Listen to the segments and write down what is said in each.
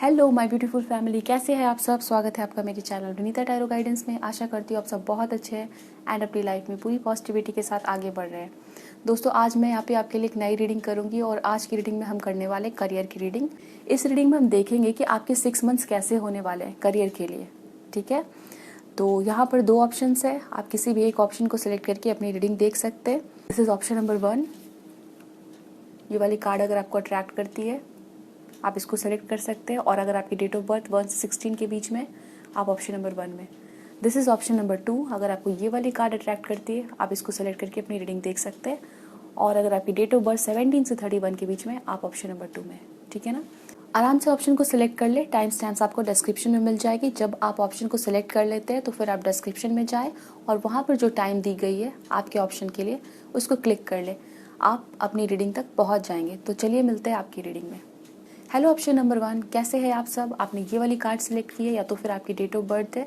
Hello my beautiful family, कैसे हैं आप सब। स्वागत है आपका मेरे चैनल विनीता टैरो गाइडेंस में। आशा करती हूँ आप सब बहुत अच्छे हैं एंड अपनी लाइफ में पूरी पॉजिटिविटी के साथ आगे बढ़ रहे हैं। दोस्तों, आज मैं यहाँ पे आपके लिए एक नई रीडिंग करूँगी और आज की रीडिंग में हम करने वाले करियर की रीडिंग। इस रीडिंग में हम देखेंगे कि आपके 6 मंथ्स कैसे होने वाले हैं करियर के लिए। ठीक है, तो यहाँ पर 2 ऑप्शन है, आप किसी भी एक ऑप्शन को सिलेक्ट करके अपनी रीडिंग देख सकते हैं। This is option number 1। ये वाली कार्ड अगर आपको अट्रैक्ट करती है आप इसको सेलेक्ट कर सकते हैं, और अगर आपकी डेट ऑफ बर्थ 1 से 16 के बीच में आप ऑप्शन नंबर 1 में। This is option number 2। अगर आपको ये वाली कार्ड अट्रैक्ट करती है आप इसको सेलेक्ट करके अपनी रीडिंग देख सकते हैं, और अगर आपकी डेट ऑफ बर्थ 17 से 31 के बीच में आप ऑप्शन नंबर 2 में। ठीक है ना, आराम से ऑप्शन को सिलेक्ट कर ले। टाइम स्टैम्प्स आपको डिस्क्रिप्शन में मिल जाएगी। जब आप ऑप्शन को सिलेक्ट कर लेते हैं तो फिर आप डिस्क्रिप्शन में जाएं और वहाँ पर जो टाइम दी गई है आपके ऑप्शन के लिए उसको क्लिक कर ले। आप अपनी रीडिंग तक पहुँच जाएंगे। तो चलिए मिलते हैं आपकी रीडिंग में। हेलो ऑप्शन नंबर 1, कैसे हैं आप सब। आपने ये वाली कार्ड सिलेक्ट की है या तो फिर आपकी डेट ऑफ बर्थ है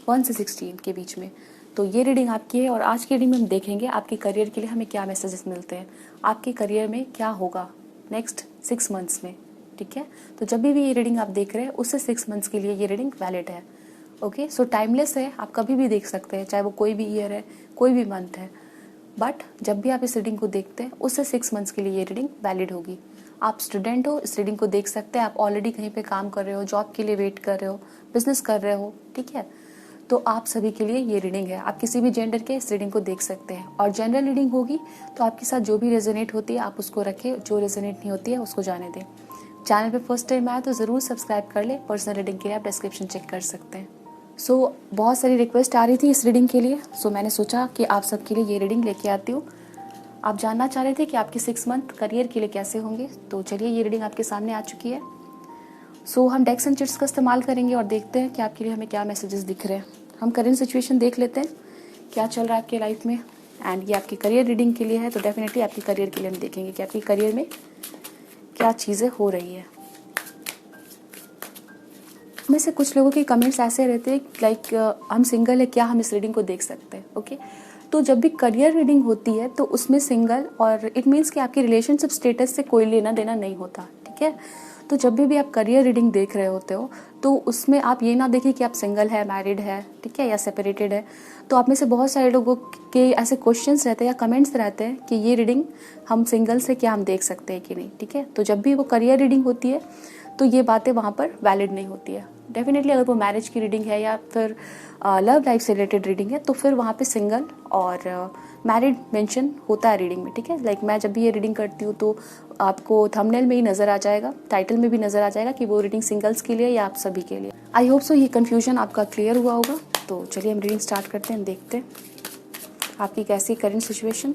1 से 16 के बीच में। तो ये रीडिंग आपकी है और आज की रीडिंग में हम देखेंगे आपके करियर के लिए हमें क्या मैसेजेस मिलते हैं, आपके करियर में क्या होगा नेक्स्ट 6 मंथ्स में। ठीक है, तो जब भी ये रीडिंग आप देख रहे हैं उससे 6 मंथ्स के लिए ये रीडिंग वैलिड है। ओके, सो टाइमलेस है, आप कभी भी देख सकते हैं, चाहे वो कोई भी ईयर है कोई भी मंथ है। बट जब भी आप इस रीडिंग को देखते हैं उससे 6 मंथ्स के लिए ये रीडिंग वैलिड होगी। आप स्टूडेंट हो, इस रीडिंग को देख सकते हैं। आप ऑलरेडी कहीं पे काम कर रहे हो, जॉब के लिए वेट कर रहे हो, बिजनेस कर रहे हो, ठीक है, तो आप सभी के लिए ये रीडिंग है। आप किसी भी जेंडर के इस रीडिंग को देख सकते हैं। और जनरल रीडिंग होगी तो आपके साथ जो भी रेजोनेट होती है आप उसको रखें, जो रेजोनेट नहीं होती है उसको जाने दें। चैनल पे फर्स्ट टाइम आए तो ज़रूर सब्सक्राइब कर ले। पर्सनल रीडिंग के लिए आप डिस्क्रिप्शन चेक कर सकते हैं। सो बहुत सारी रिक्वेस्ट आ रही थी इस रीडिंग के लिए, सो मैंने सोचा कि आप सबके लिए ये रीडिंग लेके आती हूँ। आप जानना चाह रहे थे कि आपके 6 मंथ करियर के लिए कैसे होंगे, तो चलिए ये रीडिंग आपके सामने आ चुकी है। सो हम डेक्स एंड चिट्स का इस्तेमाल करेंगे और देखते हैं कि आपके लिए हमें क्या मैसेजेस दिख रहे हैं। हम करेंट सिचुएशन देख लेते हैं क्या चल रहा है आपके लाइफ में, एंड ये आपकी करियर रीडिंग के लिए है तो डेफिनेटली आपकी करियर के लिए हम देखेंगे कि आपकी करियर में क्या चीज़ें हो रही है। में से कुछ लोगों के कमेंट्स ऐसे रहते हैं लाइक हम सिंगल है, क्या हम इस रीडिंग को देख सकते हैं। ओके, तो जब भी करियर रीडिंग होती है तो उसमें सिंगल और इट मीन्स कि आपकी रिलेशनशिप स्टेटस से कोई लेना देना नहीं होता। ठीक है, तो जब भी आप करियर रीडिंग देख रहे होते हो तो उसमें आप ये ना देखें कि आप सिंगल है, मैरिड है, ठीक है, या सेपरेटेड है। तो आप में से बहुत सारे लोगों के ऐसे क्वेश्चंस रहते हैं या कमेंट्स रहते हैं कि ये रीडिंग हम सिंगल से क्या हम देख सकते हैं कि नहीं। ठीक है, तो जब भी वो करियर रीडिंग होती है तो ये बातें वहाँ पर वैलिड नहीं होती है। डेफिनेटली अगर वो मैरिज की रीडिंग है या फिर लव लाइफ से रिलेटेड रीडिंग है तो फिर वहाँ पे सिंगल और मैरिड मेंशन होता है रीडिंग में। ठीक है, लाइक मैं जब भी ये रीडिंग करती हूँ तो आपको थंबनेल में ही नज़र आ जाएगा, टाइटल में भी नज़र आ जाएगा कि वो रीडिंग सिंगल्स के लिए या आप सभी के लिए। आई होप सो ये कन्फ्यूजन आपका क्लियर हुआ होगा। तो चलिए हम रीडिंग स्टार्ट करते हैं, देखते हैं आपकी कैसी current situation.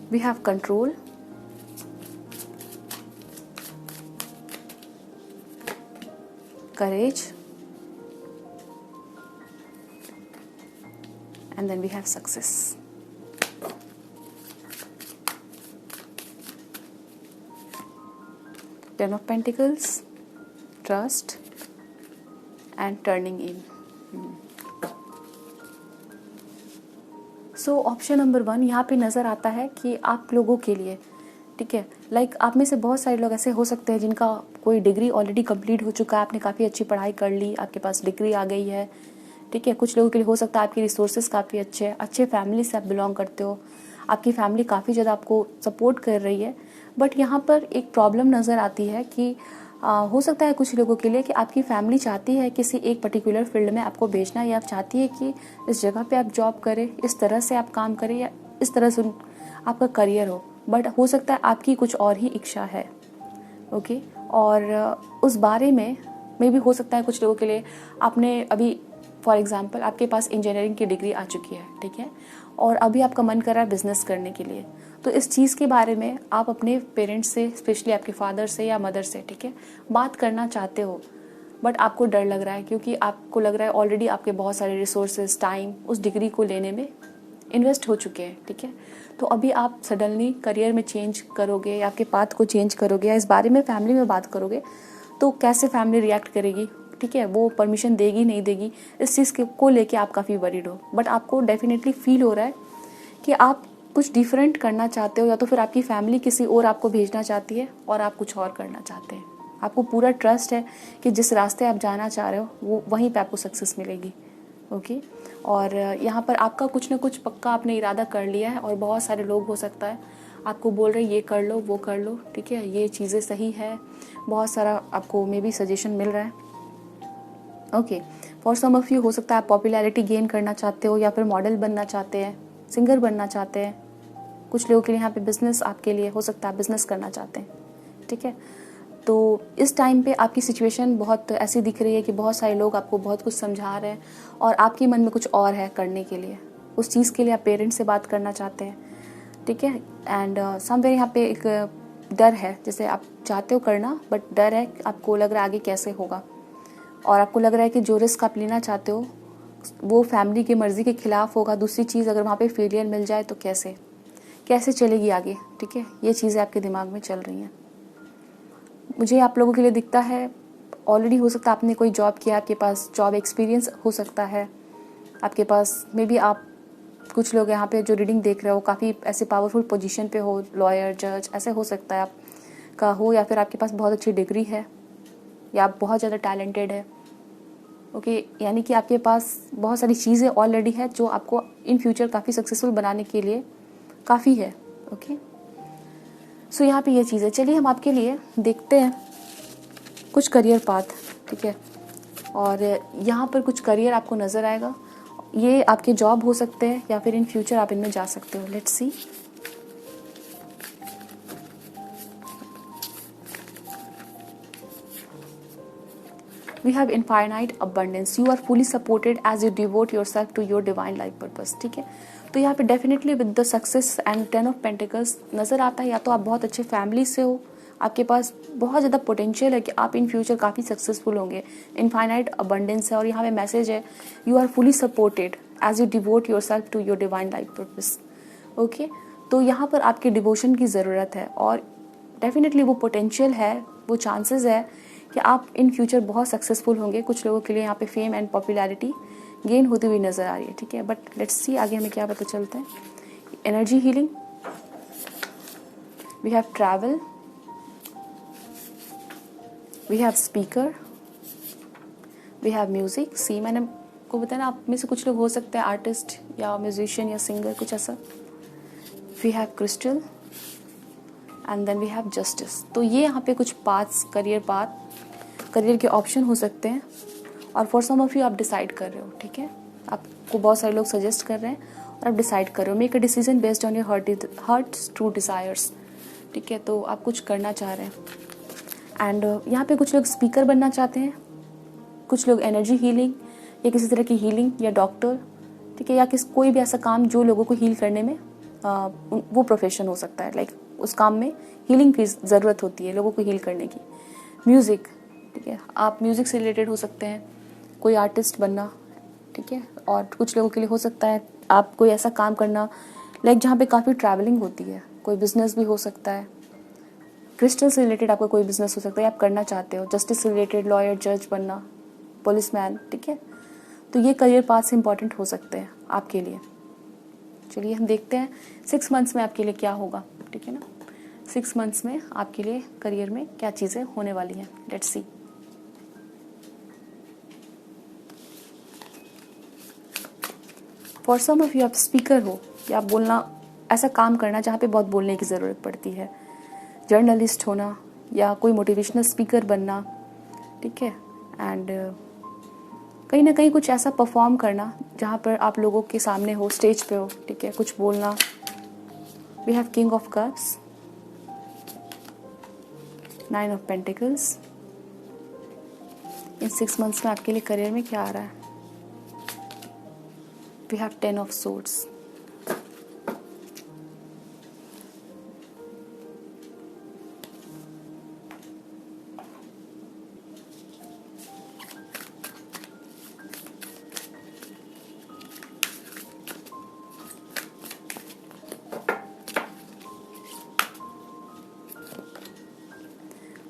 We have control, courage, and then we have success. Ten of Pentacles, trust, and turning in. So option number 1 यहाँ पे नज़र आता है कि आप लोगों के लिए, ठीक है, लाइक आप में से बहुत सारे लोग ऐसे हो सकते हैं जिनका कोई डिग्री ऑलरेडी कंप्लीट हो चुका है, आपने काफ़ी अच्छी पढ़ाई कर ली, आपके पास डिग्री आ गई है। ठीक है, कुछ लोगों के लिए हो सकता है आपकी रिसोर्सेज काफ़ी अच्छे फैमिली से आप बिलोंग करते हो, आपकी फैमिली काफ़ी ज़्यादा आपको सपोर्ट कर रही है। बट यहाँ पर एक प्रॉब्लम नज़र आती है कि हो सकता है कुछ लोगों के लिए कि आपकी फैमिली चाहती है किसी एक पर्टिकुलर फील्ड में आपको भेजना, या आप चाहती है कि इस जगह पे आप जॉब करें, इस तरह से आप काम करें या इस तरह से आपका करियर हो। बट हो सकता है आपकी कुछ और ही इच्छा है। ओके, और उस बारे में भी हो सकता है कुछ लोगों के लिए आपने अभी फॉर एग्जांपल आपके पास इंजीनियरिंग की डिग्री आ चुकी है, ठीक है, और अभी आपका मन कर रहा है बिजनेस करने के लिए। तो इस चीज़ के बारे में आप अपने पेरेंट्स से, स्पेशली आपके फादर से या मदर से, ठीक है, बात करना चाहते हो, बट आपको डर लग रहा है क्योंकि आपको लग रहा है ऑलरेडी आपके बहुत सारे रिसोर्सेज, टाइम उस डिग्री को लेने में इन्वेस्ट हो चुके हैं। ठीक है, तो अभी आप सडनली करियर में चेंज करोगे या आपके पाथ को चेंज करोगे या इस बारे में फैमिली में बात करोगे तो कैसे फैमिली रिएक्ट करेगी, ठीक है, वो परमिशन देगी नहीं देगी, इस चीज़ को लेके आप काफ़ी वरीड हो। बट आपको डेफिनेटली फील हो रहा है कि आप कुछ डिफरेंट करना चाहते हो, या तो फिर आपकी फैमिली किसी और आपको भेजना चाहती है और आप कुछ और करना चाहते हैं। आपको पूरा ट्रस्ट है कि जिस रास्ते आप जाना चाह रहे हो वो वहीं पे आपको सक्सेस मिलेगी। ओके, और यहाँ पर आपका कुछ ना कुछ पक्का आपने इरादा कर लिया है, और बहुत सारे लोग हो सकता है आपको बोल रहे ये कर लो वो कर लो, ठीक है, ये चीज़ें सही है, बहुत सारा आपको मे बी सजेशन मिल रहा है। Okay, for some of you हो सकता है आप पॉपुलैरिटी गेन करना चाहते हो, या फिर मॉडल बनना चाहते हैं, सिंगर बनना चाहते हैं। कुछ लोगों के लिए यहाँ पे बिजनेस आपके लिए हो सकता है, आप बिजनेस करना चाहते हैं, ठीक है। तो इस टाइम पे आपकी सिचुएशन बहुत ऐसी दिख रही है कि बहुत सारे लोग आपको बहुत कुछ समझा रहे हैं और आपके मन में कुछ और है करने के लिए। उस चीज़ के लिए आप पेरेंट्स से बात करना चाहते हैं, ठीक है। एंड समवेयर यहाँ पे एक डर है, जैसे आप चाहते हो करना बट डर है, आपको लग रहा है आगे कैसे होगा, और आपको लग रहा है कि जो रिस्क आप लेना चाहते हो वो फैमिली की मर्ज़ी के खिलाफ होगा। दूसरी चीज़, अगर वहाँ पे फेलियर मिल जाए तो कैसे चलेगी आगे, ठीक है। ये चीज़ें आपके दिमाग में चल रही हैं। मुझे आप लोगों के लिए दिखता है ऑलरेडी हो सकता है आपने कोई जॉब किया, आपके पास जॉब एक्सपीरियंस हो सकता है, आपके पास मे बी आप कुछ लोग यहाँ पे जो रीडिंग देख रहे हो काफ़ी ऐसे पावरफुल पोजीशन पे हो, लॉयर, जज, ऐसे हो सकता है आपका हो, या फिर आपके पास बहुत अच्छी डिग्री है, या आप बहुत ज़्यादा टैलेंटेड है। ओके, यानी कि आपके पास बहुत सारी चीज़ें ऑलरेडी है जो आपको इन फ्यूचर काफ़ी सक्सेसफुल बनाने के लिए काफ़ी है। ओके, सो यहाँ पे ये चीज़ है। चलिए हम आपके लिए देखते हैं कुछ करियर पाथ, ठीक है। और यहाँ पर कुछ करियर आपको नज़र आएगा, ये आपके जॉब हो सकते हैं या फिर इन फ्यूचर आप इनमें जा सकते हो। Let's C. We have infinite abundance. You are fully supported as you devote yourself to your divine life purpose, ठीक है। तो यहाँ पे definitely with the success and 10 of pentacles नज़र आता है, या तो आप बहुत अच्छे फैमिली से हो, आपके पास बहुत ज़्यादा पोटेंशियल है कि आप इन फ्यूचर काफ़ी सक्सेसफुल होंगे। इनफाइनाइट अबंडेंस है, और यहाँ पे मैसेज है you are fully supported as you devote your self to your divine life purpose. Okay, तो यहाँ पर आपके डिवोशन की ज़रूरत है, और डेफिनेटली वो पोटेंशियल है, वो चांसेस है कि आप इन फ्यूचर बहुत सक्सेसफुल होंगे। कुछ लोगों के लिए यहाँ पे फेम एंड पॉपुलैरिटी गेन होती हुई नज़र आ रही है, ठीक है। बट लेट्स सी आगे हमें क्या पता चलता है। Energy healing, we have travel, we have speaker, we have music. सी मैंने को बताया ना, आप में से कुछ लोग हो सकते हैं आर्टिस्ट या म्यूजिशियन या सिंगर, कुछ ऐसा। We have crystal and then we have justice. तो ये यहाँ पे कुछ पाथ्स, करियर के ऑप्शन हो सकते हैं, और फॉर सम ऑफ यू आप डिसाइड कर रहे हो, ठीक है। आपको बहुत सारे लोग सजेस्ट कर रहे हैं और आप डिसाइड कर रहे हो। Make a decision based on your hearts true desires, ठीक है। तो आप कुछ करना चाह रहे हैं। एंड यहाँ पे कुछ लोग स्पीकर बनना चाहते हैं, कुछ लोग एनर्जी हीलिंग या किसी तरह की हीलिंग या डॉक्टर, ठीक है, या कोई भी ऐसा काम जो लोगों को हील करने में वो प्रोफेशन हो सकता है। लाइक उस काम में हीलिंग की ज़रूरत होती है लोगों को हील करने की। म्यूज़िक, ठीक है, आप म्यूज़िक से रिलेटेड हो सकते हैं, कोई आर्टिस्ट बनना, ठीक है। और कुछ लोगों के लिए हो सकता है आप कोई ऐसा काम करना लाइक जहाँ पे काफ़ी ट्रैवलिंग होती है, कोई बिजनेस भी हो सकता है। क्रिस्टल से रिलेटेड आपका कोई बिजनेस हो सकता है, आप करना चाहते हो। जस्टिस से रिलेटेड लॉयर, जज बनना, पुलिसमैन, ठीक है। तो ये करियर पाथ से इंपॉर्टेंट हो सकते हैं आपके लिए। चलिए हम देखते हैं 6 मंथ्स में आपके लिए क्या होगा, ठीक है ना। 6 मंथ्स में आपके लिए करियर में क्या चीज़ें होने वाली हैं। Let's see. For some of you आप स्पीकर हो, या आप बोलना, ऐसा काम करना जहाँ पे बहुत बोलने की ज़रूरत पड़ती है, जर्नलिस्ट होना या कोई मोटिवेशनल स्पीकर बनना, ठीक है। एंड कहीं ना कहीं कुछ ऐसा परफॉर्म करना जहाँ पर आप लोगों के सामने हो, स्टेज पे हो, ठीक है, कुछ बोलना। We have king of cups, 9 of pentacles. In 6 months में आपके लिए करियर में क्या आ रहा है। We have 10 of swords.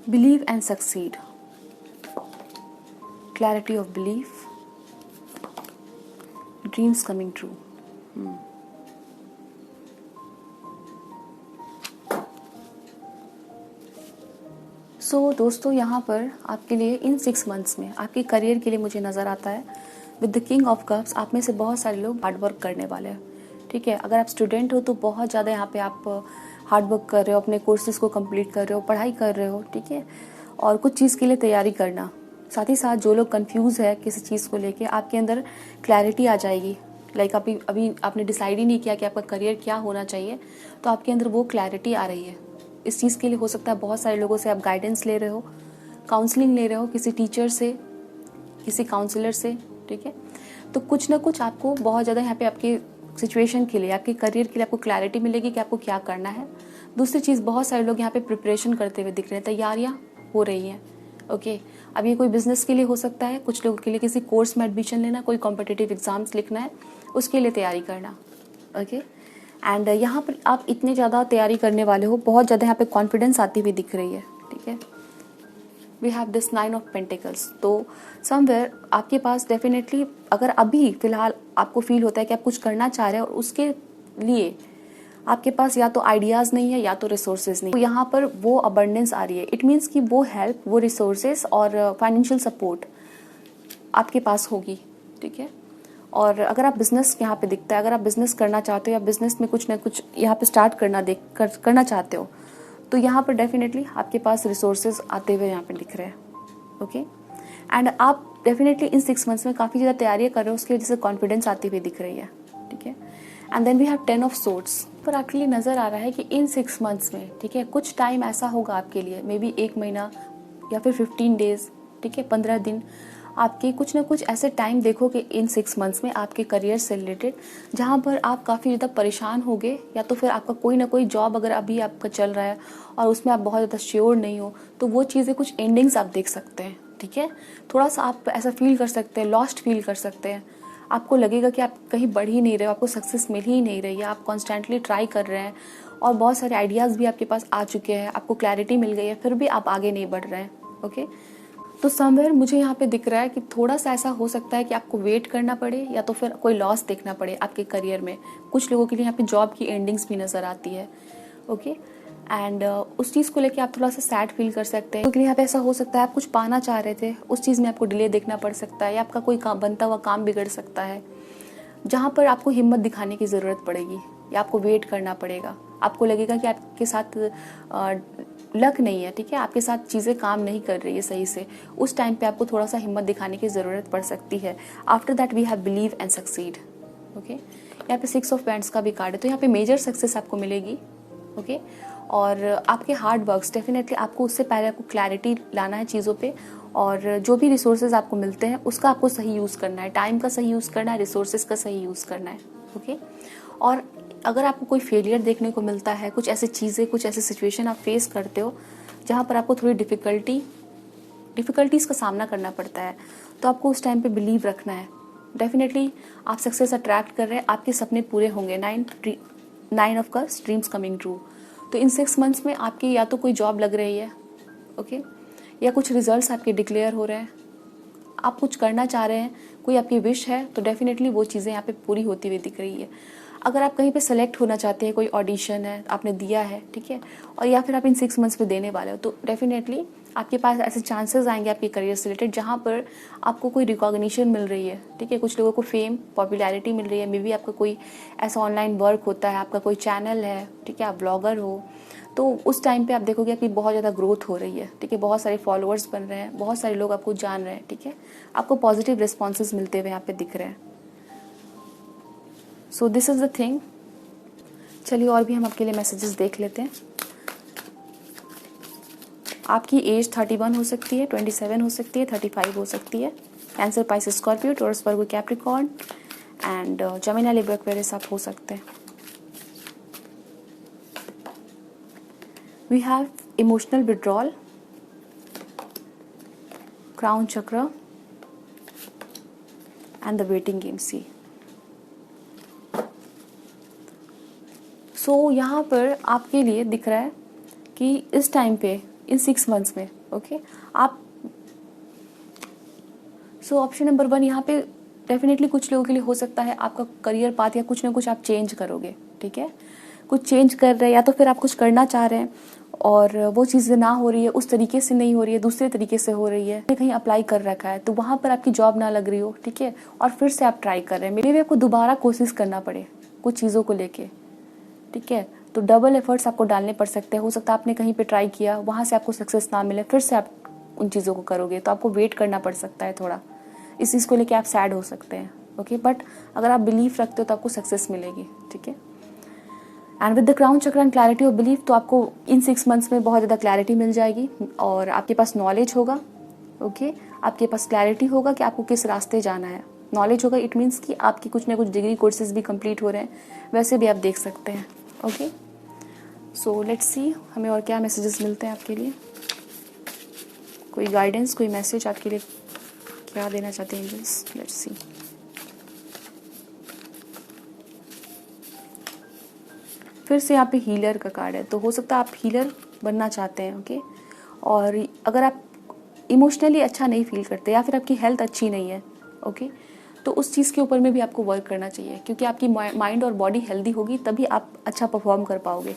Believe and succeed. Clarity of belief. Dreams coming true. दोस्तों यहाँ पर आपके लिए इन 6 मंथ्स में आपके करियर के लिए मुझे नज़र आता है with the king of cups, आप में से बहुत सारे लोग हार्ड वर्क करने वाले हैं। ठीक है, अगर आप स्टूडेंट हो तो बहुत ज़्यादा यहाँ पे आप हार्ड वर्क कर रहे हो, अपने कोर्सेज़ को कंप्लीट कर रहे हो, पढ़ाई कर रहे हो। ठीक है, और कुछ चीज़ के लिए तैयारी करना। साथ ही साथ जो लोग कंफ्यूज है किसी चीज़ को लेके, आपके अंदर क्लैरिटी आ जाएगी। लाइक अभी आपने डिसाइड ही नहीं किया कि आपका करियर क्या होना चाहिए, तो आपके अंदर वो क्लैरिटी आ रही है। इस चीज़ के लिए हो सकता है बहुत सारे लोगों से आप गाइडेंस ले रहे हो, काउंसलिंग ले रहे हो, किसी टीचर से, किसी काउंसलर से। ठीक है, तो कुछ ना कुछ आपको बहुत ज़्यादा यहाँ पे आपके सिचुएशन के लिए, आपके करियर के लिए आपको क्लैरिटी मिलेगी कि आपको क्या करना है। दूसरी चीज़, बहुत सारे लोग यहाँ पे प्रिपरेशन करते हुए दिख रहे हैं, तैयारियाँ हो रही हैं। ओके, अब ये कोई बिजनेस के लिए हो सकता है, कुछ लोगों के लिए किसी कोर्स में एडमिशन लेना, कोई कॉम्पिटिटिव एग्जाम्स लिखना है, उसके लिए तैयारी करना। ओके, एंड यहाँ पर आप इतने ज़्यादा तैयारी करने वाले हो, बहुत ज़्यादा यहाँ पे कॉन्फिडेंस आती हुई दिख रही है। ठीक है, we have this 9 of pentacles. तो समवेयर आपके पास डेफिनेटली, अगर अभी फ़िलहाल आपको फील होता है कि आप कुछ करना चाह रहे हैं और उसके लिए आपके पास या तो आइडियाज़ नहीं है या तो रिसोर्सेज नहीं, तो यहाँ पर वो अबंडेंस आ रही है। इट मीन्स कि वो हेल्प, वो रिसोर्सेज और फाइनेंशियल सपोर्ट आपके पास होगी। ठीक है, और अगर आप बिज़नेस यहाँ पे दिखता है, अगर आप बिज़नेस करना चाहते हो या बिज़नेस में कुछ ना कुछ यहाँ पे स्टार्ट करना चाहते हो, तो यहाँ पर डेफिनेटली आपके पास रिसोर्सेज आते हुए यहाँ पे दिख रहे हैं। ओके, एंड आप डेफिनेटली इन 6 मंथ्स में काफ़ी ज़्यादा तैयारियाँ कर रहे हो, उसकी वजह से कॉन्फिडेंस आती हुई दिख रही है। ठीक है, and then we have 10 of swords. पर एक्चुअली नज़र आ रहा है कि इन 6 मंथ्स में, ठीक है, कुछ टाइम ऐसा होगा आपके लिए, मे बी 1 महीना या फिर 15 डेज, ठीक है, 15 दिन, आपके कुछ ना कुछ ऐसे टाइम देखो कि इन 6 मंथ्स में आपके करियर से रिलेटेड, जहाँ पर आप काफ़ी ज़्यादा परेशान होगे, या तो फिर आपका कोई ना कोई जॉब अगर अभी आपका चल रहा है और उसमें आप बहुत ज़्यादा श्योर नहीं हो, तो वो चीज़ें कुछ एंडिंग्स आप देख सकते हैं। ठीक है, थोड़ा सा आप ऐसा फील कर सकते हैं, लॉस्ट फील कर सकते हैं। आपको लगेगा कि आप कहीं बढ़ ही नहीं रहे हो, आपको सक्सेस मिल ही नहीं रही है, आप कॉन्स्टेंटली ट्राई कर रहे हैं और बहुत सारे आइडियाज़ भी आपके पास आ चुके हैं, आपको क्लैरिटी मिल गई है, फिर भी आप आगे नहीं बढ़ रहे हैं। ओके, तो समवेयर मुझे यहाँ पे दिख रहा है कि थोड़ा सा ऐसा हो सकता है कि आपको वेट करना पड़े या तो फिर कोई लॉस देखना पड़े आपके करियर में। कुछ लोगों के लिए यहाँ पे जॉब की एंडिंग्स भी नज़र आती है। ओके, एंड उस चीज़ को लेके आप थोड़ा सा सैड फील कर सकते हैं, क्योंकि यहाँ पे ऐसा हो सकता है आप कुछ पाना चाह रहे थे, उस चीज़ में आपको डिले देखना पड़ सकता है, या आपका कोई बनता हुआ काम बिगड़ सकता है, जहाँ पर आपको हिम्मत दिखाने की ज़रूरत पड़ेगी या आपको वेट करना पड़ेगा। आपको लगेगा कि आपके साथ लक नहीं है। ठीक है, आपके साथ चीज़ें काम नहीं कर रही है सही से, उस टाइम पे आपको थोड़ा सा हिम्मत दिखाने की ज़रूरत पड़ सकती है। After that we have believe and succeed. Okay, यहाँ पे 6 ऑफ वैंड्स का भी कार्ड है, तो यहाँ पे मेजर सक्सेस आपको मिलेगी। ओके, और आपके हार्ड वर्क्स डेफिनेटली, आपको उससे पहले आपको क्लैरिटी लाना है चीज़ों पे, और जो भी रिसोर्सेज आपको मिलते हैं उसका आपको सही यूज़ करना है, टाइम का सही यूज़ करना है, रिसोर्सेज का सही यूज़ करना है। ओके, और अगर आपको कोई फेलियर देखने को मिलता है, कुछ ऐसी चीज़ें, कुछ ऐसे सिचुएशन आप फेस करते हो जहाँ पर आपको थोड़ी डिफ़िकल्टीज़ का सामना करना पड़ता है, तो आपको उस टाइम पे बिलीव रखना है। डेफिनेटली आप सक्सेस अट्रैक्ट कर रहे हैं, आपके सपने पूरे होंगे। 9 of cups, dreams coming true. तो इन 6 मंथ्स में आपकी या तो कोई जॉब लग रही है, ओके, या कुछ रिजल्ट्स आपके डिक्लेयर हो रहे हैं, आप कुछ करना चाह रहे हैं, कोई आपकी विश है, तो डेफिनेटली वो चीज़ें यहाँ पे पूरी होती हुई दिख रही है। अगर आप कहीं पे सेलेक्ट होना चाहते हैं, कोई ऑडिशन है आपने दिया है, ठीक है, और या फिर आप इन 6 मंथ्स में देने वाले हो, तो डेफिनेटली आपके पास ऐसे चांसेस आएंगे आपके करियर से रिलेटेड जहाँ पर आपको कोई रिकॉग्निशन मिल रही है। ठीक है, कुछ लोगों को फेम, पॉपुलैरिटी मिल रही है, मे बी आपका कोई ऐसा ऑनलाइन वर्क होता है, आपका कोई चैनल है, ठीक है, आप ब्लॉगर हो, तो उस टाइम पे आप देखोगे कि बहुत ज़्यादा ग्रोथ हो रही है। ठीक है, बहुत सारे फॉलोअर्स बन रहे हैं, बहुत सारे लोग आपको जान रहे हैं। ठीक है, आपको पॉजिटिव रिस्पॉन्सेज मिलते हुए यहाँ पे दिख रहे हैं। So this is the thing. चलिए और भी हम आपके लिए मैसेजेस देख लेते हैं। आपकी एज 31 हो सकती है, 27 हो सकती है, 35 हो सकती है। Cancer, Pisces, Scorpio, Taurus, Virgo, Capricorn and Gemini, Libra, Aquarius आप हो सकते हैं। We have emotional withdrawal, crown chakra and the waiting game see. So यहाँ पर आपके लिए दिख रहा है कि इस टाइम पे, इन 6 मंथ्स में, ओके, आप ऑप्शन नंबर 1 यहाँ पे डेफिनेटली कुछ लोगों के लिए हो सकता है आपका करियर पाथ या कुछ ना कुछ आप चेंज करोगे। ठीक है, कुछ चेंज कर रहे हैं या तो फिर आप कुछ करना चाह रहे हैं और वो चीज़ें ना हो रही है, उस तरीके से नहीं हो रही है, दूसरे तरीके से हो रही है, कहीं अप्लाई कर रखा है तो वहाँ पर आपकी जॉब ना लग रही हो, ठीक है, और फिर से आप ट्राई कर रहे हैं, मे भी आपको दोबारा कोशिश करना पड़े कुछ चीज़ों को लेके, ठीक है, तो डबल एफर्ट्स आपको डालने पड़ सकते हैं। हो सकता है आपने कहीं पे ट्राई किया, वहाँ से आपको सक्सेस ना मिले, फिर से आप उन चीज़ों को करोगे तो आपको वेट करना पड़ सकता है थोड़ा, इस चीज़ को लेके आप सैड हो सकते हैं, ओके, बट अगर आप बिलीव रखते हो तो आपको सक्सेस मिलेगी, ठीक है। And with the crown chakra and clarity of belief, तो आपको इन 6 मंथ्स में बहुत ज़्यादा क्लैरिटी मिल जाएगी और आपके पास नॉलेज होगा, ओके, आपके पास क्लैरिटी होगा कि आपको किस रास्ते जाना है। नॉलेज होगा इट मीन्स कि आपकी कुछ ना कुछ डिग्री कोर्सेज भी कंप्लीट हो रहे हैं, वैसे भी आप देख सकते हैं, ओके। सो लेट्स सी हमें और क्या मैसेजेस मिलते हैं आपके लिए, कोई गाइडेंस, कोई मैसेज आपके लिए क्या देना चाहते हैं एंजल्स, लेट्स सी। फिर से यहाँ पे हीलर का कार्ड है, तो हो सकता है आप हीलर बनना चाहते हैं, ओके, और अगर आप इमोशनली अच्छा नहीं फील करते या फिर आपकी हेल्थ अच्छी नहीं है, ओके, तो उस चीज़ के ऊपर में भी आपको वर्क करना चाहिए, क्योंकि आपकी माइंड और बॉडी हेल्दी होगी तभी आप अच्छा परफॉर्म कर पाओगे।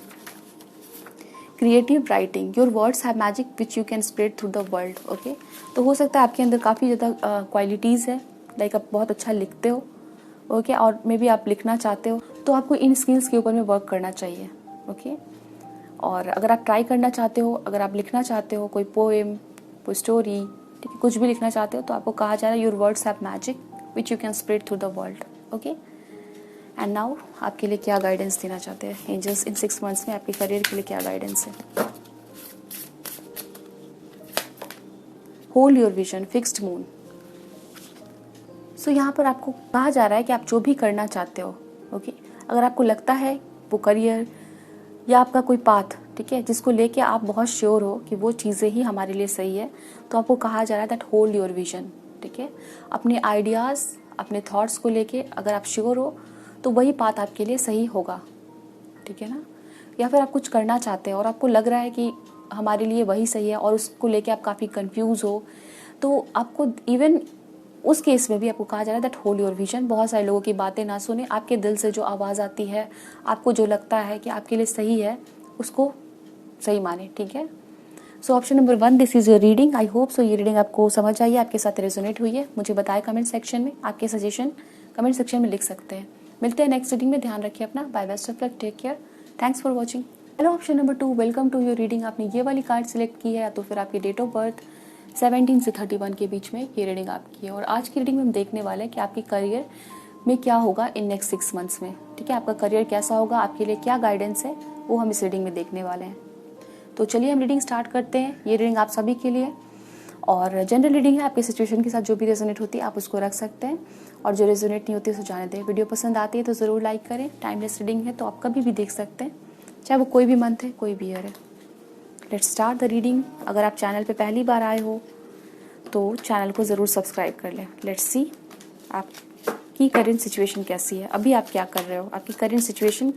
Creative writing, your words have magic which you can spread through the world, okay, तो हो सकता है आपके अंदर काफ़ी ज़्यादा क्वालिटीज़ है, लाइक आप बहुत अच्छा लिखते हो, ओके, और मे बी आप लिखना चाहते हो, तो आपको इन स्किल्स के ऊपर में वर्क करना चाहिए, ओके। और अगर आप ट्राई करना चाहते हो, अगर आप लिखना चाहते हो कोई पोएम, कोई स्टोरी, ठीक है, कुछ भी लिखना चाहते हो, तो आपको कहा जा रहा है your words have magic which you can spread through the world, okay. And now आपके लिए क्या गाइडेंस देना चाहते हैं एंजल्स इन 6 मंथ्स में, आपके करियर के लिए क्या गाइडेंस है। Hold your vision, fixed moon. So यहाँ पर आपको कहा जा रहा है कि आप जो भी करना चाहते हो, ओके, अगर आपको लगता है वो करियर या आपका कोई पाथ, ठीक है, जिसको लेके आप बहुत श्योर हो कि वो चीज़ें ही हमारे लिए सही है, तो आपको कहा जा रहा है दैट होल्ड योर विजन, ठीक है। अपने आइडियाज़, अपने थॉट्स को लेके अगर आप श्योर हो तो वही पाथ आपके लिए सही होगा, ठीक है ना। या फिर आप कुछ करना चाहते हैं और आपको लग रहा है कि हमारे लिए वही सही है और उसको लेके आप काफ़ी कंफ्यूज हो, तो आपको इवन उस केस में भी आपको कहा जा रहा है दैट होल्ड योर विजन। बहुत सारे लोगों की बातें ना सुने, आपके दिल से जो आवाज़ आती है, आपको जो लगता है कि आपके लिए सही है, उसको सही माने, ठीक है। सो option number 1, this is your reading. I hope so ये रीडिंग आपको समझ आई है, आपके साथ रेजोनेट हुई है। मुझे बताएं कमेंट सेक्शन में, आपके सजेशन कमेंट सेक्शन में लिख सकते हैं। मिलते हैं नेक्स्ट रीडिंग में, ध्यान रखिए अपना, bye, best of luck, take care, thanks for watching. Hello option number 2, welcome to your reading. आपने ये वाली कार्ड सिलेक्ट की है या तो फिर आपकी डेट ऑफ बर्थ 17 से 31 के बीच में ये रीडिंग आपकी है। और आज की रीडिंग में हम देखने वाले हैं कि आपके करियर में क्या होगा इन नेक्स्ट 6 मंथ्स में, ठीक है, आपका करियर कैसा होगा, आपके लिए क्या गाइडेंस है, वो हम इस रीडिंग में देखने वाले हैं। तो चलिए हम रीडिंग स्टार्ट करते हैं। ये रीडिंग आप सभी के लिए और जनरल रीडिंग है, आपके सिचुएशन के साथ जो भी रेजोनेट होती है आप उसको रख सकते हैं, और जो रेजोनेट नहीं होती है उसको जाने दें। वीडियो पसंद आती है तो ज़रूर लाइक करें। टाइमलेस रीडिंग है तो आप कभी भी देख सकते हैं, चाहे वो कोई भी मंथ है, कोई भी ईयर है। Let's start the reading. अगर आप चैनल पे पहली बार आए हो तो चैनल को ज़रूर सब्सक्राइब कर लें। लेट्स सी आपकी करेंट सिचुएशन कैसी है, अभी आप क्या कर रहे हो, आपकी करेंट सिचुएशन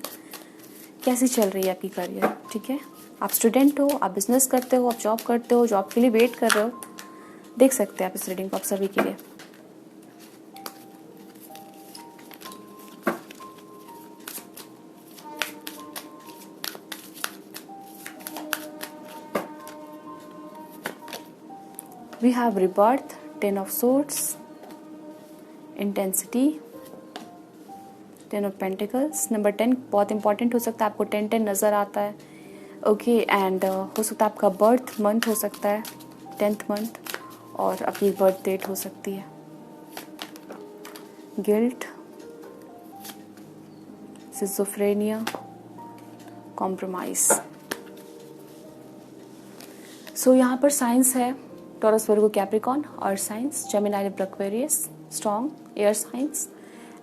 कैसी चल रही है आपकी करियर, ठीक है। आप स्टूडेंट हो, आप बिजनेस करते हो, आप जॉब करते हो, जॉब के लिए वेट कर रहे हो, देख सकते हैं आप इस रीडिंग को आप सभी के लिए। We have rebirth, 10 of swords, intensity, 10 of pentacles, number 10 बहुत इंपॉर्टेंट हो सकता है, आपको 10-10 नज़र आता है, ओके, एंड हो सकता है आपका बर्थ मंथ हो सकता है 10th मंथ, और आपकी बर्थ डेट हो सकती है। Guilt, schizophrenia, compromise. सो यहाँ पर साइंस है Taurus, Virgo, Capricorn, earth signs, Gemini, Libra, Aquarius, strong air signs,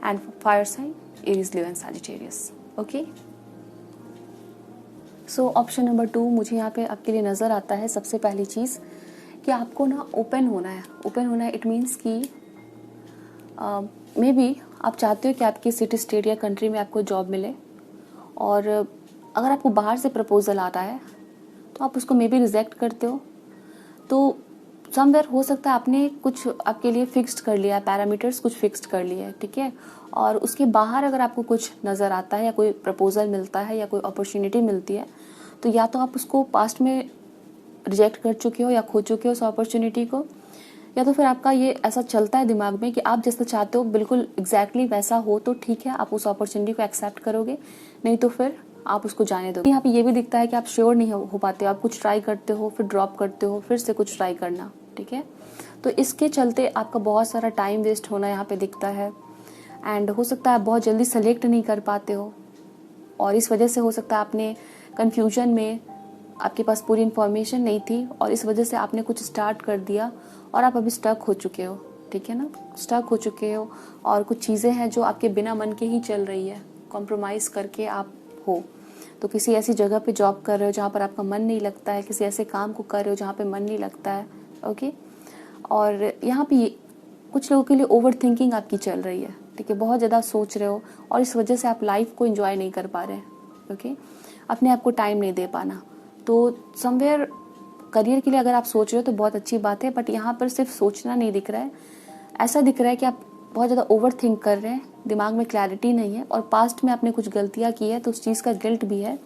and fire sign Aries, Leo and Sagittarius, okay. So option number 2 मुझे यहाँ पे आपके लिए नज़र आता है। सबसे पहली चीज़ कि आपको ना ओपन होना है। ओपन होना है इट मीन्स कि मे बी आप चाहते हो कि आपकी सिटी, स्टेट या कंट्री में आपको जॉब मिले, और अगर आपको बाहर से प्रपोजल आता है तो आप उसको मे बी रिजेक्ट करते हो। तो समवेयर हो सकता है आपने कुछ आपके लिए फिक्स्ड कर लिया है, पैरामीटर्स कुछ फिक्स्ड कर लिए हैं, ठीक है, और उसके बाहर अगर आपको कुछ नज़र आता है या कोई प्रपोजल मिलता है या कोई अपॉर्चुनिटी मिलती है तो या तो आप उसको पास्ट में रिजेक्ट कर चुके हो या खो चुके हो उस अपॉर्चुनिटी को, या तो फिर आपका ये ऐसा चलता है दिमाग में कि आप जैसा चाहते हो बिल्कुल एग्जैक्टली वैसा हो तो ठीक है, आप उस अपॉर्चुनिटी को एक्सेप्ट करोगे, नहीं तो फिर आप उसको जाने दो। यहाँ पे ये भी दिखता है कि आप श्योर नहीं हो पाते, आप कुछ ट्राई करते हो फिर ड्रॉप करते हो, फिर से कुछ ट्राई करना, ठीक है। तो इसके चलते आपका बहुत सारा टाइम वेस्ट होना यहाँ पे दिखता है। एंड हो सकता है आप बहुत जल्दी सेलेक्ट नहीं कर पाते हो, और इस वजह से हो सकता है आपने कन्फ्यूजन में, आपके पास पूरी इन्फॉर्मेशन नहीं थी और इस वजह से आपने कुछ स्टार्ट कर दिया और आप अभी स्टक हो चुके हो, ठीक है ना, स्टक हो चुके हो। और कुछ चीज़ें हैं जो आपके बिना मन के ही चल रही है, कॉम्प्रोमाइज़ करके आप हो। तो किसी ऐसी जगह पे जॉब कर रहे हो जहाँ पर आपका मन नहीं लगता है, किसी ऐसे काम को कर रहे हो जहाँ पे मन नहीं लगता है, ओके। और यहाँ पे कुछ लोगों के लिए ओवर थिंकिंग आपकी चल रही है, ठीक है, बहुत ज़्यादा सोच रहे हो और इस वजह से आप लाइफ को एंजॉय नहीं कर पा रहे हैं, ओके, अपने आप को टाइम नहीं दे पाना। तो समवेयर करियर के लिए अगर आप सोच रहे हो तो बहुत अच्छी बात है, बट यहाँ पर सिर्फ सोचना नहीं दिख रहा है, ऐसा दिख रहा है कि आप बहुत ज़्यादा ओवर थिंक कर रहे हैं, दिमाग में क्लैरिटी नहीं है और पास्ट में आपने कुछ गलतियाँ की है तो उस चीज़ का गिल्ट भी है,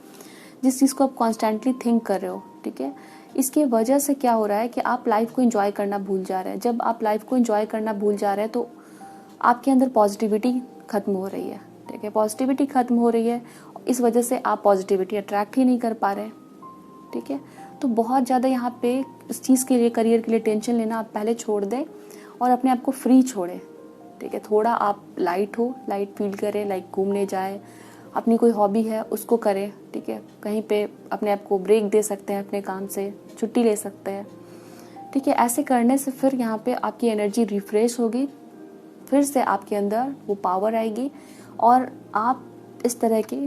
जिस चीज़ को आप कॉन्स्टेंटली थिंक कर रहे हो, ठीक है। इसकी वजह से क्या हो रहा है कि आप लाइफ को एंजॉय करना भूल जा रहे हैं। जब आप लाइफ को एंजॉय करना भूल जा रहे हैं तो आपके अंदर पॉजिटिविटी खत्म हो रही है, ठीक है, पॉजिटिविटी खत्म हो रही है, इस वजह से आप पॉजिटिविटी अट्रैक्ट ही नहीं कर पा रहे, ठीक है। तो बहुत ज़्यादा यहाँ पे इस चीज़ के लिए, करियर के लिए टेंशन लेना आप पहले छोड़ दें और अपने आप को फ्री छोड़ें, ठीक है। थोड़ा आप लाइट फील करें, लाइक घूमने जाए, अपनी कोई हॉबी है उसको करें, ठीक है, कहीं पे अपने आप को ब्रेक दे सकते हैं, अपने काम से छुट्टी ले सकते हैं, ठीक है। ऐसे करने से फिर यहाँ पे आपकी एनर्जी रिफ्रेश होगी, फिर से आपके अंदर वो पावर आएगी और आप इस तरह की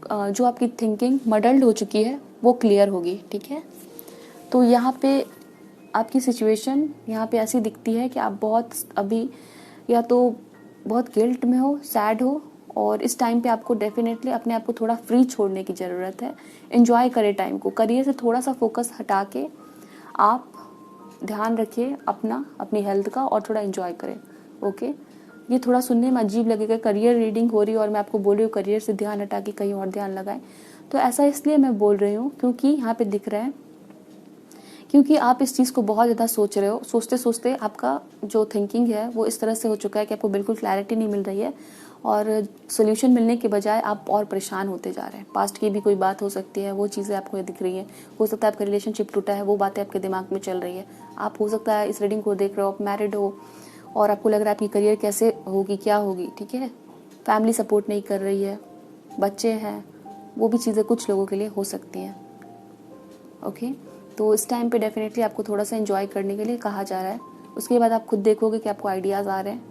जो आपकी थिंकिंग मडल्ड हो चुकी है वो क्लियर होगी, ठीक है। तो यहाँ पे आपकी सिचुएशन यहाँ पे ऐसी दिखती है कि आप बहुत अभी या तो बहुत गिल्ट में हो, सैड हो, और इस टाइम पे आपको डेफिनेटली अपने आप को थोड़ा फ्री छोड़ने की ज़रूरत है। एंजॉय करें टाइम को, करियर से थोड़ा सा फोकस हटा के आप ध्यान रखिए अपनी हेल्थ का और थोड़ा एंजॉय करें, ओके। ये थोड़ा सुनने में अजीब लगेगा, करियर रीडिंग हो रही है और मैं आपको बोल रही हूँ करियर से ध्यान हटा के कहीं और ध्यान लगाएं, तो ऐसा इसलिए मैं बोल रही हूँ क्योंकि यहाँ पे दिख रहा है, क्योंकि आप इस चीज़ को बहुत ज़्यादा सोच रहे हो, सोचते सोचते आपका जो थिंकिंग है वो इस तरह से हो चुका है कि आपको बिल्कुल क्लैरिटी नहीं मिल रही है और सोल्यूशन मिलने के बजाय आप और परेशान होते जा रहे हैं। पास्ट की भी कोई बात हो सकती है, वो चीज़ें आपको दिख रही हैं, हो सकता है आपका रिलेशनशिप टूटा है, वो बातें आपके दिमाग में चल रही है। आप हो सकता है इस रीडिंग को देख रहे हो, आप मैरिड हो और आपको लग रहा है आपकी करियर कैसे होगी, क्या होगी, ठीक है, फैमिली सपोर्ट नहीं कर रही है, बच्चे हैं, वो भी चीज़ें कुछ लोगों के लिए हो सकती हैं, ओके। तो इस टाइम पे डेफिनेटली आपको थोड़ा सा एंजॉय करने के लिए कहा जा रहा है। उसके बाद आप खुद देखोगे कि आपको आइडियाज़ आ रहे हैं,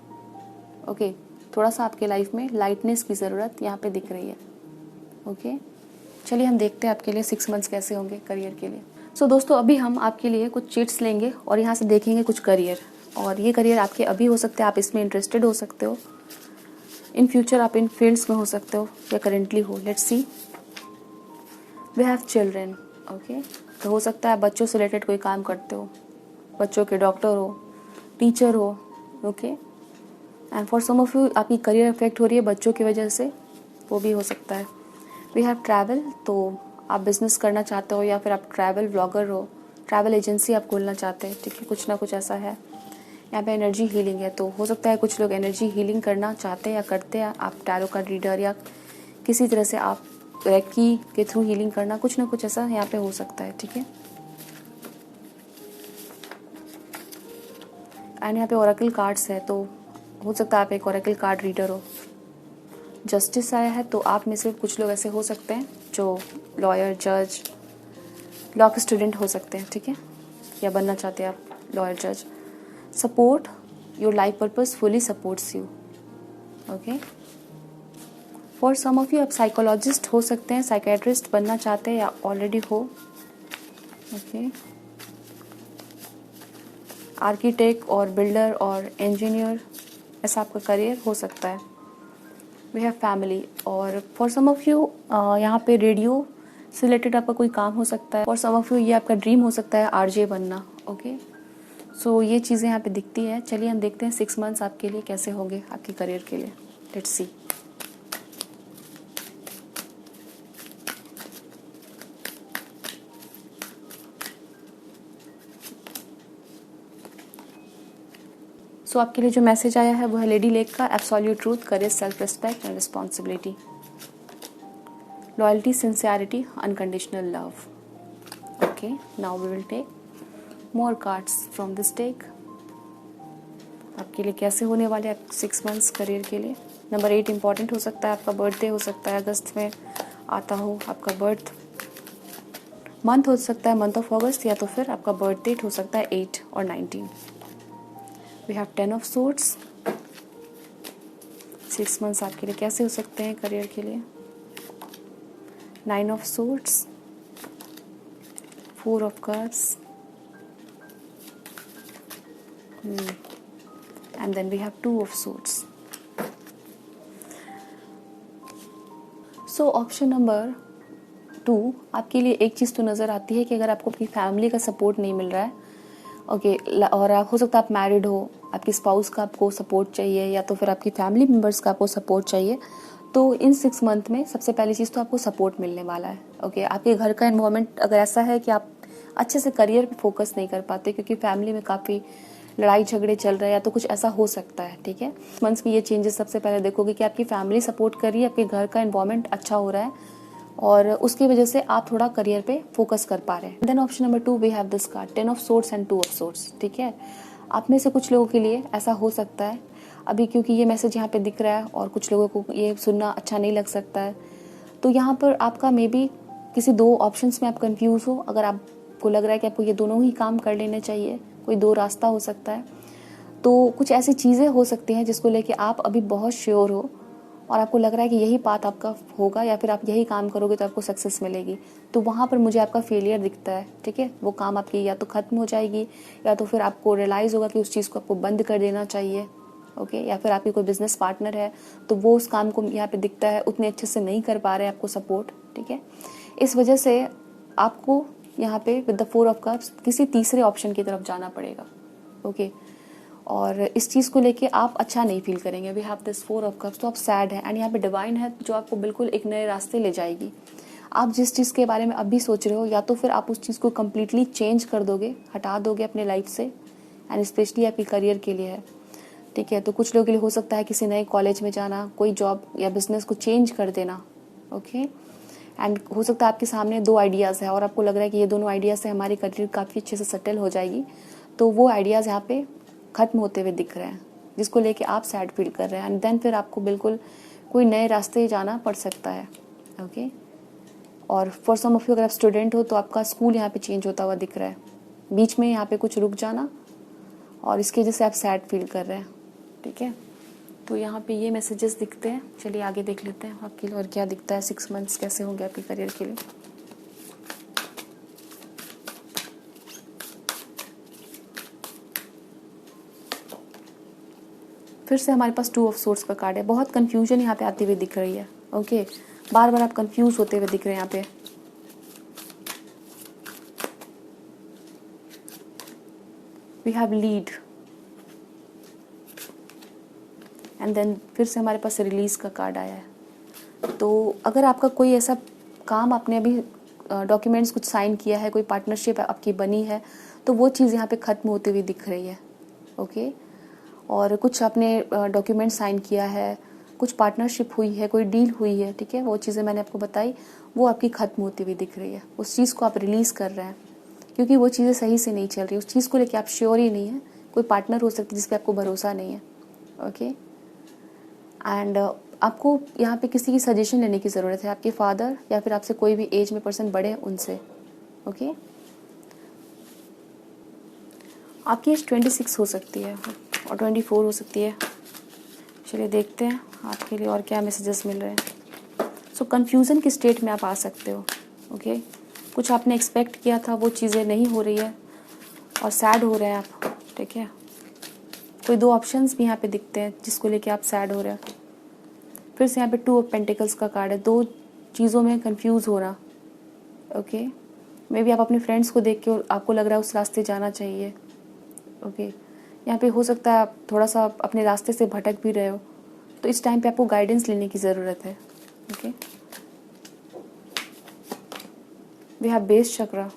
ओके। थोड़ा सा आपके लाइफ में लाइटनेस की ज़रूरत यहाँ पे दिख रही है, ओके। चलिए हम देखते हैं आपके लिए 6 मंथ्स कैसे होंगे करियर के लिए। सो दोस्तों, अभी हम आपके लिए कुछ चीट्स लेंगे और यहाँ से देखेंगे कुछ करियर, और ये करियर आपके अभी हो सकते हैं, आप इसमें इंटरेस्टेड हो सकते हो, इन फ्यूचर आप इन फील्ड्स में हो सकते हो या करेंटली हो। Let's see. We have children, okay. तो हो सकता है बच्चों से रिलेटेड कोई काम करते हो, बच्चों के डॉक्टर हो, टीचर हो, okay. And for some of you आपकी करियर इफेक्ट हो रही है बच्चों की वजह से, वो भी हो सकता है। वी हैव ट्रैवल, तो आप बिजनेस करना चाहते हो या फिर आप ट्रैवल व्लॉगर हो, ट्रैवल एजेंसी आप खोलना चाहते हैं, ठीक है, कुछ ना कुछ ऐसा है। यहाँ पे एनर्जी हीलिंग है, तो हो सकता है कुछ लोग एनर्जी हीलिंग करना चाहते हैं या करते हैं। आप टैरो कार्ड रीडर या किसी तरह से आप रेकी के थ्रू हीलिंग करना, कुछ ना कुछ ऐसा यहाँ पे हो सकता है, ठीक है। एंड यहाँ पे ओरेकल कार्ड्स है, तो हो सकता है आप एक ओरेकल कार्ड रीडर हो। जस्टिस आया है, तो आप में से कुछ लोग ऐसे हो सकते हैं जो लॉयर, जज, लॉ के स्टूडेंट हो सकते हैं, ठीक है, या बनना चाहते हैं आप लॉयर, जज। Support, your life purpose fully supports you, okay. For some of you आप साइकोलॉजिस्ट हो सकते हैं, साइकेट्रिस्ट बनना चाहते हैं या ऑलरेडी हो, ओके। आर्किटेक्ट और बिल्डर और इंजीनियर, ऐसा आपका करियर हो सकता है। वी हैव फैमिली, और फॉर सम ऑफ यू यहाँ पे रेडियो से रिलेटेड आपका कोई काम हो सकता है। फॉर सम ऑफ यू ये आपका ड्रीम हो सकता है आरजे बनना, ओके। सो ये चीज़ें यहाँ पे दिखती है। चलिए हम देखते हैं 6 मंथ्स आपके लिए कैसे होंगे, आपके करियर के लिए। Let's see. सो आपके लिए जो मैसेज आया है वो है लेडी लेक का, absolute truth, courage, self respect and responsibility, loyalty, sincerity, unconditional love. Okay, now we will take more cards from this deck. आपके लिए कैसे होने वाले हैं 6 मंथ्स करियर के लिए. नंबर 8 इंपॉर्टेंट हो सकता है, आपका बर्थडे हो सकता है, अगस्त में आता हो आपका बर्थ मंथ हो सकता है, मंथ ऑफ अगस्त, या तो फिर आपका बर्थ डेट हो सकता है 8 और 19. We have 10 of swords. 6 months आपके लिए कैसे हो सकते हैं करियर के लिए. 9 of swords, 4 of cups, and then we have 2 of swords. So option number 2 आपके लिए एक चीज़ तो नज़र आती है कि अगर आपको अपनी फैमिली का सपोर्ट नहीं मिल रहा है, ओके, और हो सकता है आप मैरिड हो, आपकी स्पाउस का आपको सपोर्ट चाहिए या तो फिर आपकी फैमिली मेम्बर्स का आपको सपोर्ट चाहिए, तो इन 6 मंथ में सबसे पहली चीज़ तो आपको सपोर्ट मिलने वाला है. ओके, आपके घर का एनवायरनमेंट अगर ऐसा है कि आप अच्छे से करियर पे फोकस नहीं कर पाते क्योंकि फैमिली में काफ़ी लड़ाई झगड़े चल रहे हैं या तो कुछ ऐसा हो सकता है, ठीक है. मंथ्स में ये चेंजेस सबसे पहले देखोगे कि आपकी फैमिली सपोर्ट कर रही है, आपके घर का एनवायरनमेंट अच्छा हो रहा है और उसकी वजह से आप थोड़ा करियर पे फोकस कर पा रहे हैं. Then option number 2 we have this card 10 of swords and 2 of swords. ठीक है, आप में से कुछ लोगों के लिए ऐसा हो सकता है अभी, क्योंकि ये मैसेज यहाँ पे दिख रहा है और कुछ लोगों को ये सुनना अच्छा नहीं लग सकता है, तो यहाँ पर आपका मे बी किसी 2 ऑप्शंस में आप कंफ्यूज हो. अगर आपको लग रहा है कि आपको ये दोनों ही काम कर लेने चाहिए, कोई 2 रास्ता हो सकता है, तो कुछ ऐसी चीज़ें हो सकती हैं जिसको लेके आप अभी बहुत श्योर हो और आपको लग रहा है कि यही पाथ आपका होगा या फिर आप यही काम करोगे तो आपको सक्सेस मिलेगी, तो वहाँ पर मुझे आपका फेलियर दिखता है. ठीक है, वो काम आपकी या तो ख़त्म हो जाएगी या तो फिर आपको रियलाइज़ होगा कि उस चीज़ को आपको बंद कर देना चाहिए. ओके, या फिर आपकी कोई बिजनेस पार्टनर है तो वो उस काम को यहाँ पे दिखता है उतने अच्छे से नहीं कर पा रहे आपको सपोर्ट. ठीक है, इस वजह से आपको यहाँ पे विद द 4 ऑफ कप्स किसी तीसरे ऑप्शन की तरफ जाना पड़ेगा. ओके, और इस चीज़ को लेके आप अच्छा नहीं फील करेंगे. We have this 4 of cups, तो आप सैड हैं एंड यहाँ पे डिवाइन है जो आपको बिल्कुल एक नए रास्ते ले जाएगी. आप जिस चीज़ के बारे में अभी सोच रहे हो या तो फिर आप उस चीज़ को कम्प्लीटली चेंज कर दोगे, हटा दोगे अपने लाइफ से, एंड स्पेशली आपके करियर के लिए है. ठीक है, तो कुछ लोगों के लिए हो सकता है किसी नए कॉलेज में जाना, कोई जॉब या बिजनेस को चेंज कर देना. ओके, एंड हो सकता है आपके सामने 2 आइडियाज़ है और आपको लग रहा है कि ये दोनों आइडियाज़ से हमारी करियर काफ़ी अच्छे से सेटल हो जाएगी, तो वो आइडियाज़ यहाँ पे ख़त्म होते हुए दिख रहे हैं जिसको लेके आप सैड फील कर रहे हैं. एंड देन फिर आपको बिल्कुल कोई नए रास्ते जाना पड़ सकता है. ओके, और फॉर सम ऑफ यू अगर आप स्टूडेंट हो तो आपका स्कूल यहाँ पे चेंज होता हुआ दिख रहा है, बीच में यहाँ पे कुछ रुक जाना और इसकी वजह से आप सैड फील कर रहे हैं. ठीक है, तो यहाँ पे ये मैसेजेस दिखते हैं. चलिए आगे देख लेते हैं आपके लिए और क्या दिखता है. 6 मंथ्स कैसे होंगे आपके करियर के लिए. फिर से हमारे पास 2 ऑफ सोर्ड्स का कार्ड है. बहुत कंफ्यूजन यहाँ पे आती हुई दिख रही है. ओके, बार बार आप कंफ्यूज होते हुए दिख रहे हैं यहाँ पे. We have lead and then फिर से हमारे पास रिलीज का कार्ड आया है. तो अगर आपका कोई ऐसा काम आपने अभी डॉक्यूमेंट्स कुछ साइन किया है, कोई पार्टनरशिप आपकी बनी है, तो वो चीज़ यहाँ पे ख़त्म होती हुई दिख रही है. ओके, और कुछ आपने डॉक्यूमेंट साइन किया है, कुछ पार्टनरशिप हुई है, कोई डील हुई है. ठीक है, वो चीज़ें मैंने आपको बताई, वो आपकी ख़त्म होती हुई दिख रही है. उस चीज़ को आप रिलीज़ कर रहे हैं क्योंकि वो चीज़ें सही से नहीं चल रही. उस चीज़ को लेकर आप श्योर ही नहीं है. कोई पार्टनर हो सकती है जिस पर आपको भरोसा नहीं है. ओके, एंड आपको यहाँ पे किसी की सजेशन लेने की ज़रूरत है, आपके फादर या फिर आपसे कोई भी एज में पर्सन बड़े हैं उनसे. ओके, आपकी एज 26 हो सकती है और 24 हो सकती है. चलिए देखते हैं आपके लिए और क्या मैसेजेस मिल रहे हैं. सो कन्फ्यूज़न की स्टेट में आप आ सकते हो. ओके, कुछ आपने एक्सपेक्ट किया था वो चीज़ें नहीं हो रही है और सैड हो रहे हैं आप. ठीक है, कोई 2 ऑप्शंस भी यहाँ पे दिखते हैं जिसको लेके आप सैड हो रहे हैं. फिर से यहाँ पे 2 ऑफ पेंटिकल्स का कार्ड है. 2 चीज़ों में कंफ्यूज होना. ओके, मे बी आप अपने फ्रेंड्स को देख के आपको लग रहा है उस रास्ते जाना चाहिए. ओके, यहाँ पे हो सकता है आप थोड़ा सा अपने रास्ते से भटक भी रहे हो, तो इस टाइम पे आपको गाइडेंस लेने की ज़रूरत है. Okay, we have base chakra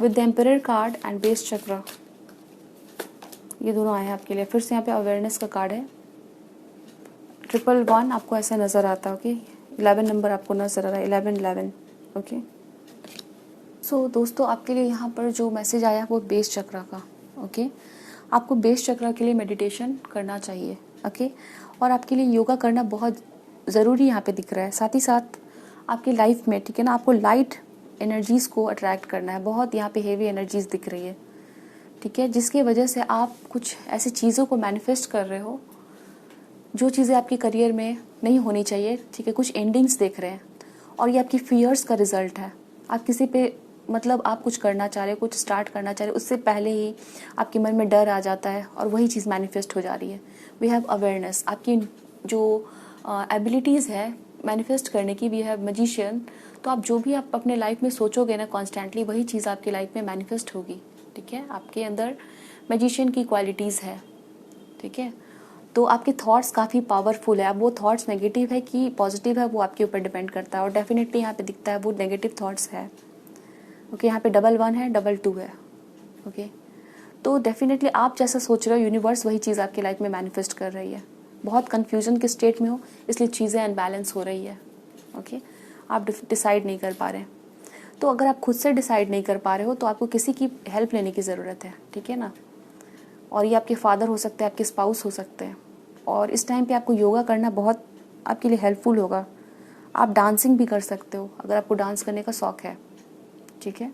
with the emperor card and base chakra. ये दोनों आए हैं आपके लिए। फिर से यहाँ पे अवेयरनेस का कार्ड है, 111 आपको ऐसा नज़र आता है। ओके, 11 नंबर आपको नज़र आ रहा है, 11 ओके। सो दोस्तों, आपके लिए यहाँ पर जो मैसेज आया वो बेस चक्रा का। ओके, आपको बेस चक्रा के लिए मेडिटेशन करना चाहिए। ओके, और आपके लिए योगा करना बहुत ज़रूरी यहाँ पे दिख रहा है। साथ ही साथ आपकी लाइफ में, ठीक है ना, आपको लाइट एनर्जीज़ को अट्रैक्ट करना है। बहुत यहाँ पे हेवी एनर्जीज़ दिख रही है, ठीक है, जिसकी वजह से आप कुछ ऐसी चीज़ों को मैनिफेस्ट कर रहे हो जो चीज़ें आपके करियर में नहीं होनी चाहिए, ठीक है। कुछ एंडिंग्स देख रहे हैं और ये आपकी फियर्स का रिजल्ट है। आप किसी पे मतलब आप कुछ करना चाह रहे हो, कुछ स्टार्ट करना चाह रहे हो, उससे पहले ही आपके मन में डर आ जाता है और वही चीज़ मैनिफेस्ट हो जा रही है। वी हैव अवेयरनेस, आपकी जो एबिलिटीज़ है मैनिफेस्ट करने की, वी हैव मैजिशियन। तो आप जो भी आप अपने लाइफ में सोचोगे ना कॉन्स्टेंटली, वही चीज़ आपकी लाइफ में मैनिफेस्ट होगी, ठीक है। आपके अंदर मैजिशियन की क्वालिटीज़ है, ठीक है। तो आपके थॉट्स काफ़ी पावरफुल है। अब वो थॉट्स नेगेटिव है कि पॉजिटिव है, वो आपके ऊपर डिपेंड करता है। और डेफिनेटली यहाँ पे दिखता है वो नेगेटिव थॉट्स है। ओके, यहाँ पे 11 है, 22 है। ओके, तो डेफिनेटली आप जैसा सोच रहे हो, यूनिवर्स वही चीज़ आपकी लाइफ में मैनिफेस्ट कर रही है। बहुत कन्फ्यूजन के स्टेट में हो, इसलिए चीज़ें अनबैलेंस हो रही है। ओके, आप डिसाइड नहीं कर पा रहे हैं। तो अगर आप खुद से डिसाइड नहीं कर पा रहे हो तो आपको किसी की हेल्प लेने की ज़रूरत है, ठीक है ना। और ये आपके फादर हो सकते हैं, आपके स्पाउस हो सकते हैं। और इस टाइम पे आपको योगा करना बहुत आपके लिए हेल्पफुल होगा। आप डांसिंग भी कर सकते हो अगर आपको डांस करने का शौक है, ठीक है।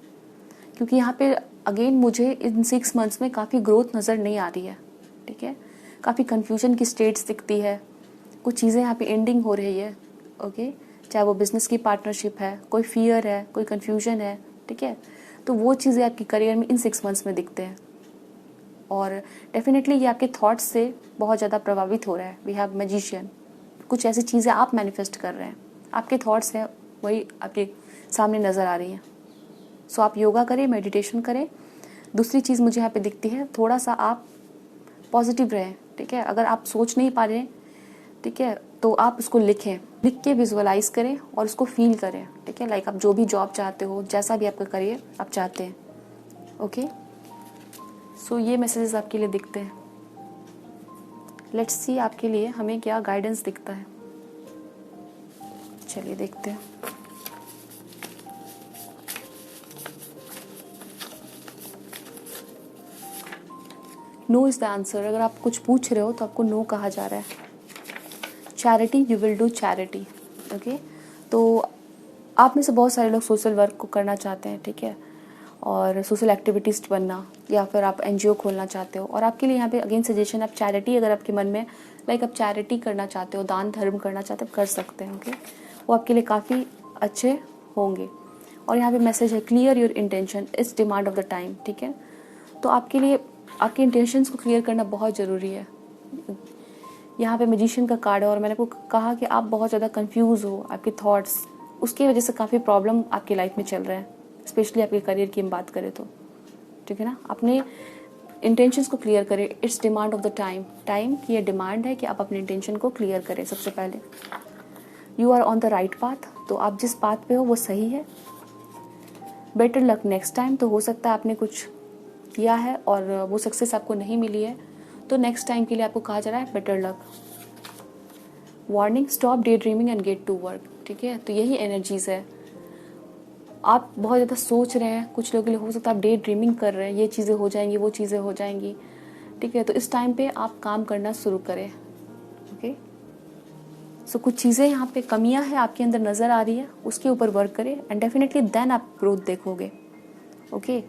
क्योंकि यहाँ पे अगेन मुझे इन 6 मंथ्स में काफ़ी ग्रोथ नज़र नहीं आ रही है, ठीक है। काफ़ी कन्फ्यूजन की स्टेट्स दिखती है, कुछ चीज़ें यहाँ पे एंडिंग हो रही है। ओके, चाहे वो बिज़नेस की पार्टनरशिप है, कोई फियर है, कोई कन्फ्यूजन है, ठीक है। तो वो चीज़ें आपके करियर में इन 6 मंथ्स में दिखते हैं। और डेफिनेटली ये आपके थॉट्स से बहुत ज़्यादा प्रभावित हो रहा है। वी हैव मैजिशियन, कुछ ऐसी चीज़ें आप मैनिफेस्ट कर रहे हैं, आपके थॉट्स हैं वही आपके सामने नज़र आ रही हैं। सो आप योगा करें, मेडिटेशन करें। दूसरी चीज़ मुझे यहाँ पे दिखती है, थोड़ा सा आप पॉजिटिव रहें, ठीक है। अगर आप सोच नहीं पा रहे, ठीक है, तो आप उसको लिखें, लिख के विजुअलाइज करें और उसको फील करें, ठीक है। लाइक आप जो भी जॉब चाहते हो, जैसा भी आपका करियर आप चाहते हैं। ओके, सो ये मैसेजेस आपके लिए दिखते हैं। लेट्स सी आपके लिए हमें क्या गाइडेंस दिखता है। चलिए देखते हैं। No is the answer. अगर आप कुछ पूछ रहे हो तो आपको नो कहा जा रहा है। Charity, you will do charity. Okay, तो आप में से बहुत सारे लोग सोशल वर्क को करना चाहते हैं, ठीक है, और सोशल एक्टिविटीज़ बनना, या फिर आप एनजीओ खोलना चाहते हो। और आपके लिए यहाँ पे अगेन सजेशन, आप चैरिटी, अगर आपके मन में लाइक आप चैरिटी करना चाहते हो, दान धर्म करना चाहते हो, कर सकते हैं। ओके, वो आपके लिए काफ़ी अच्छे होंगे। और यहाँ पे मैसेज है, clear your intention is demand of the time, ठीक है। तो आपके लिए आपके इंटेंशंस को क्लियर करना बहुत ज़रूरी है। यहाँ पे मैजिशियन का कार्ड है और मैंने आपको कहा कि आप बहुत ज़्यादा कंफ्यूज हो, आपके थॉट्स, उसकी वजह से काफ़ी प्रॉब्लम आपकी लाइफ में चल रहे हैं, स्पेशली आपके करियर की हम बात करें तो, ठीक है ना। अपने इंटेंशंस को क्लियर करें। It's demand of the time, time की ये डिमांड है कि आप अपने इंटेंशन को क्लियर करें सबसे पहले। You are on the right path, तो आप जिस पाथ पे हो वो सही है। बेटर लक नेक्स्ट टाइम, तो हो सकता है आपने कुछ किया है और वो सक्सेस आपको नहीं मिली है, तो नेक्स्ट टाइम के लिए आपको कहा जा रहा है better luck. Warning, stop day dreaming and get to work, ठीक है। तो यही एनर्जीज है। आप बहुत ज़्यादा सोच रहे हैं, कुछ लोगों के लिए हो सकता है आप डे ड्रीमिंग कर रहे हैं, ये चीज़ें हो जाएंगी, वो चीज़ें हो जाएंगी, ठीक है। तो इस टाइम पे आप काम करना शुरू करें। ओके, सो कुछ चीज़ें यहाँ पे कमियाँ हैं आपके अंदर नज़र आ रही है, उसके ऊपर वर्क करें एंड डेफिनेटली देन आप ग्रोथ देखोगे। ओके,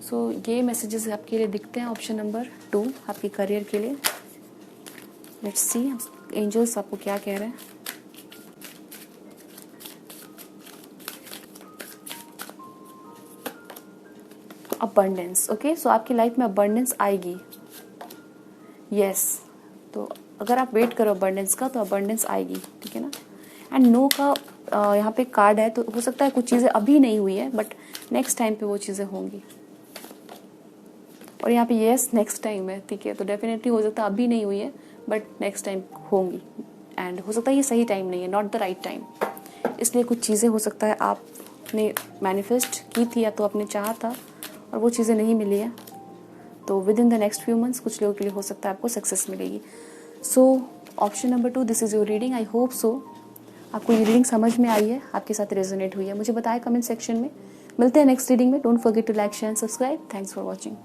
सो ये मैसेजेस आपके लिए दिखते हैं। ऑप्शन नंबर 2 आपके करियर के लिए। लेट्स सी एंजल्स आपको क्या कह रहे हैं। अबंडेंस, ओके, सो आपकी लाइफ में अबंडेंस आएगी। यस, तो अगर आप वेट करो अबंडेंस का तो अबंडेंस आएगी, ठीक है ना। एंड नो का यहाँ पे कार्ड है, तो हो सकता है कुछ चीज़ें अभी नहीं हुई है बट नेक्स्ट टाइम पे वो चीज़ें होंगी। और यहाँ पे यस नेक्स्ट टाइम है, ठीक है। तो डेफिनेटली हो सकता है अभी नहीं हुई है बट नेक्स्ट टाइम होंगी। एंड हो सकता है ये सही टाइम नहीं है, नॉट द राइट टाइम। इसलिए कुछ चीज़ें हो सकता है आपने मैनिफेस्ट की थी या तो आपने चाहा था और वो चीज़ें नहीं मिली है, तो with in the next few months कुछ लोगों के लिए हो सकता है आपको सक्सेस मिलेगी। सो option number 2, this is your reading. I hope so आपको ये रीडिंग समझ में आई है, आपके साथ रेजोनेट हुई है। मुझे बताएं कमेंट सेक्शन में। मिलते हैं नेक्स्ट रीडिंग में। Don't forget to like share and subscribe. Thanks for watching.